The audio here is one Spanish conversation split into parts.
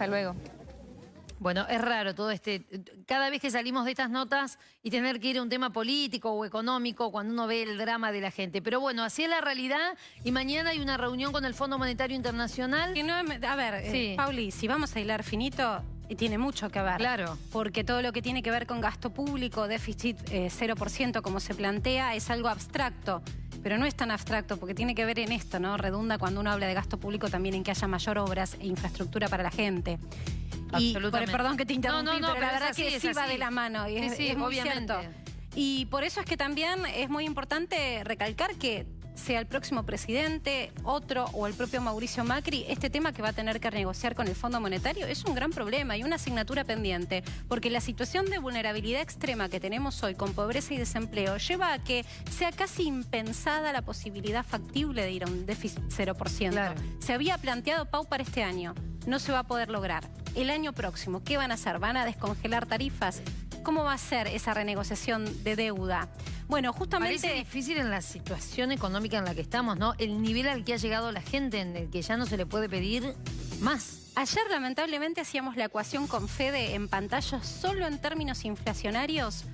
Hasta luego. Bueno, es raro todo cada vez que salimos de estas notas y tener que ir a un tema político o económico cuando uno ve el drama de la gente. Pero bueno, así es la realidad y mañana hay una reunión con el Fondo Monetario Internacional. Que no, a ver, Sí. Pauli, si vamos a hilar finito, tiene mucho que ver. Claro. Porque todo lo que tiene que ver con gasto público, déficit 0% como se plantea, es algo abstracto. Pero no es tan abstracto porque tiene que ver en esto, ¿no? Redunda cuando uno habla de gasto público también en que haya mayor obras e infraestructura para la gente. Y perdón que te interrumpí, pero la verdad que sí va de la mano y es muy obviamente. cierto. Y por eso es que también es muy importante recalcar que sea el próximo presidente, otro o el propio Mauricio Macri, este tema que va a tener que renegociar con el Fondo Monetario es un gran problema y una asignatura pendiente, porque la situación de vulnerabilidad extrema que tenemos hoy con pobreza y desempleo lleva a que sea casi impensada la posibilidad factible de ir a un déficit 0%. Claro. Se había planteado, Pau, para este año. No se va a poder lograr. El año próximo, ¿qué van a hacer? ¿Van a descongelar tarifas? ¿Cómo va a ser esa renegociación de deuda? Bueno, justamente... Parece difícil en la situación económica en la que estamos, ¿no? El nivel al que ha llegado la gente, en el que ya no se le puede pedir más. Ayer, lamentablemente, hacíamos la ecuación con Fede en pantalla. Solo en términos inflacionarios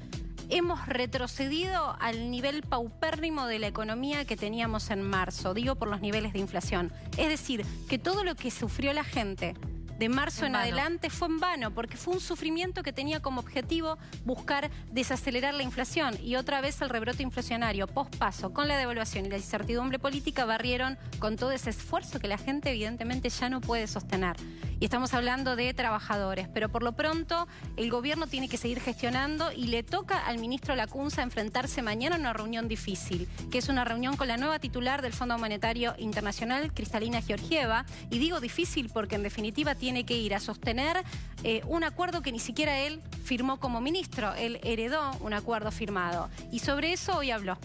hemos retrocedido al nivel paupérrimo de la economía que teníamos en marzo. Digo, por los niveles de inflación. Es decir, que todo lo que sufrió la gente de marzo en adelante fue en vano, porque fue un sufrimiento que tenía como objetivo buscar desacelerar la inflación. Y otra vez el rebrote inflacionario pospaso, con la devaluación y la incertidumbre política, barrieron con todo ese esfuerzo que la gente evidentemente ya no puede sostener. Y estamos hablando de trabajadores, pero por lo pronto el gobierno tiene que seguir gestionando y le toca al ministro Lacunza enfrentarse mañana a una reunión difícil, que es una reunión con la nueva titular del Fondo Monetario Internacional, Kristalina Georgieva. Y digo difícil porque en definitiva tiene que ir a sostener un acuerdo que ni siquiera él firmó como ministro. Él heredó un acuerdo firmado. Y sobre eso hoy habló.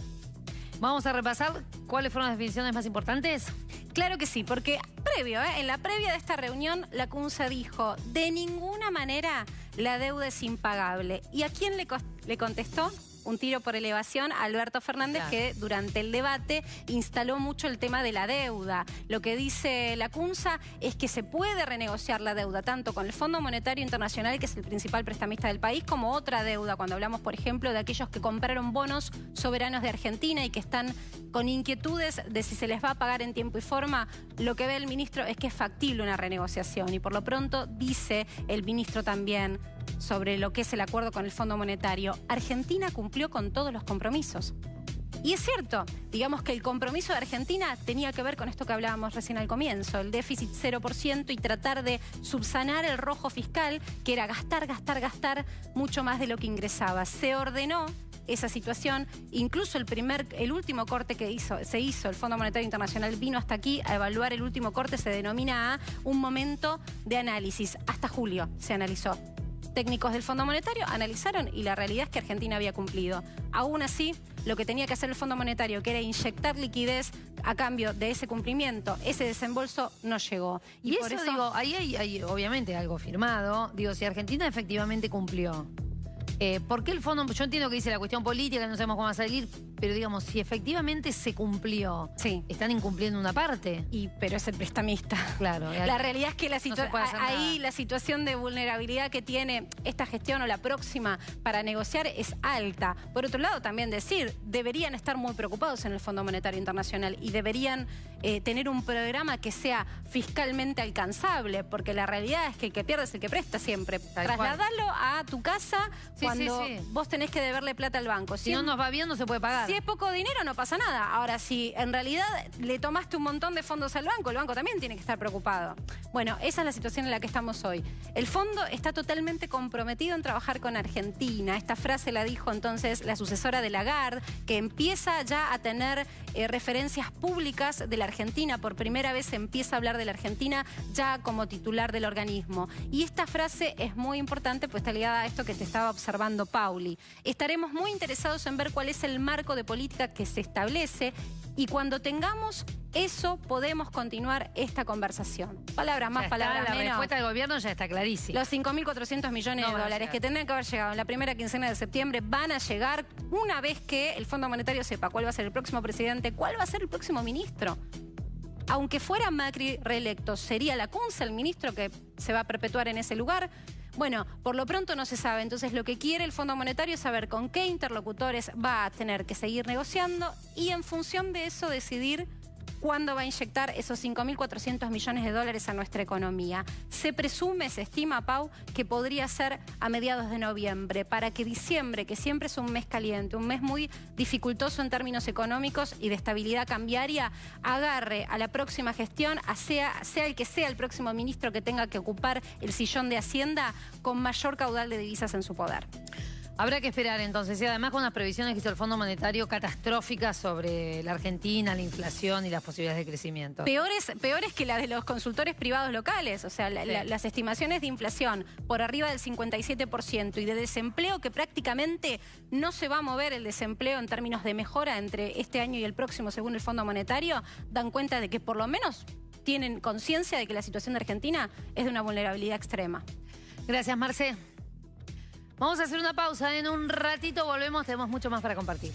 Vamos a repasar cuáles fueron las definiciones más importantes. Claro que sí, porque en la previa de esta reunión, Lacunza dijo, de ninguna manera la deuda es impagable. ¿Y a quién le contestó? Un tiro por elevación a Alberto Fernández, que durante el debate instaló mucho el tema de la deuda. Lo que dice Lacunza es que se puede renegociar la deuda tanto con el Fondo Monetario Internacional, que es el principal prestamista del país, como otra deuda, cuando hablamos, por ejemplo, de aquellos que compraron bonos soberanos de Argentina y que están con inquietudes de si se les va a pagar en tiempo y forma. Lo que ve el ministro es que es factible una renegociación y por lo pronto dice el ministro también sobre lo que es el acuerdo con el Fondo Monetario. Argentina cumplió con todos los compromisos. Y es cierto, digamos que el compromiso de Argentina tenía que ver con esto que hablábamos recién al comienzo, el déficit 0% y tratar de subsanar el rojo fiscal, que era gastar mucho más de lo que ingresaba. Se ordenó esa situación, incluso el último corte que se hizo, el Fondo Monetario Internacional vino hasta aquí a evaluar el último corte, se denomina un momento de análisis. Hasta julio se analizó. Técnicos del Fondo Monetario analizaron y la realidad es que Argentina había cumplido. Aún así, lo que tenía que hacer el Fondo Monetario, que era inyectar liquidez a cambio de ese cumplimiento, ese desembolso no llegó. Y por eso digo, ahí hay obviamente algo firmado. Digo, si Argentina efectivamente cumplió, ¿por qué el Fondo? Yo entiendo que dice la cuestión política, no sabemos cómo va a salir, pero digamos, si efectivamente se cumplió, están incumpliendo una parte. Pero es el prestamista. Claro. La realidad es que la la situación de vulnerabilidad que tiene esta gestión o la próxima para negociar es alta. Por otro lado, también decir, deberían estar muy preocupados en el Fondo Monetario Internacional y deberían tener un programa que sea fiscalmente alcanzable, porque la realidad es que el que pierde es el que presta siempre. Trasladalo a tu casa cuando vos tenés que deberle plata al banco. Si no nos va bien, no se puede pagar. Si es poco dinero, no pasa nada. Ahora, si en realidad le tomaste un montón de fondos al banco, el banco también tiene que estar preocupado. Bueno, esa es la situación en la que estamos hoy. El fondo está totalmente comprometido en trabajar con Argentina. Esta frase la dijo entonces la sucesora de Lagarde, que empieza ya a tener referencias públicas de la Argentina. Por primera vez se empieza a hablar de la Argentina ya como titular del organismo. Y esta frase es muy importante, pues está ligada a esto que te estaba observando Pauli. Estaremos muy interesados en ver cuál es el marco de política que se establece y cuando tengamos eso podemos continuar esta conversación. Palabras más, palabras menos. La respuesta del gobierno ya está clarísima. Los 5.400 millones de dólares que tendrían que haber llegado en la primera quincena de septiembre van a llegar una vez que el Fondo Monetario sepa cuál va a ser el próximo presidente, cuál va a ser el próximo ministro. aunque fuera Macri reelecto, ¿sería Lacunza el ministro que se va a perpetuar en ese lugar? Bueno, por lo pronto no se sabe. Entonces lo que quiere el Fondo Monetario es saber con qué interlocutores va a tener que seguir negociando y en función de eso decidir cuándo va a inyectar esos 5.400 millones de dólares a nuestra economía. Se presume, se estima, Pau, que podría ser a mediados de noviembre, para que diciembre, que siempre es un mes caliente, un mes muy dificultoso en términos económicos y de estabilidad cambiaria, agarre a la próxima gestión, sea el que sea el próximo ministro que tenga que ocupar el sillón de Hacienda, con mayor caudal de divisas en su poder. Habrá que esperar entonces, y además con las previsiones que hizo el Fondo Monetario catastróficas sobre la Argentina, la inflación y las posibilidades de crecimiento. Peores que la de los consultores privados locales, o sea, las estimaciones de inflación por arriba del 57% y de desempleo que prácticamente no se va a mover el desempleo en términos de mejora entre este año y el próximo, según el Fondo Monetario, dan cuenta de que por lo menos tienen conciencia de que la situación de Argentina es de una vulnerabilidad extrema. Gracias, Marce. Vamos a hacer una pausa, en un ratito volvemos, tenemos mucho más para compartir.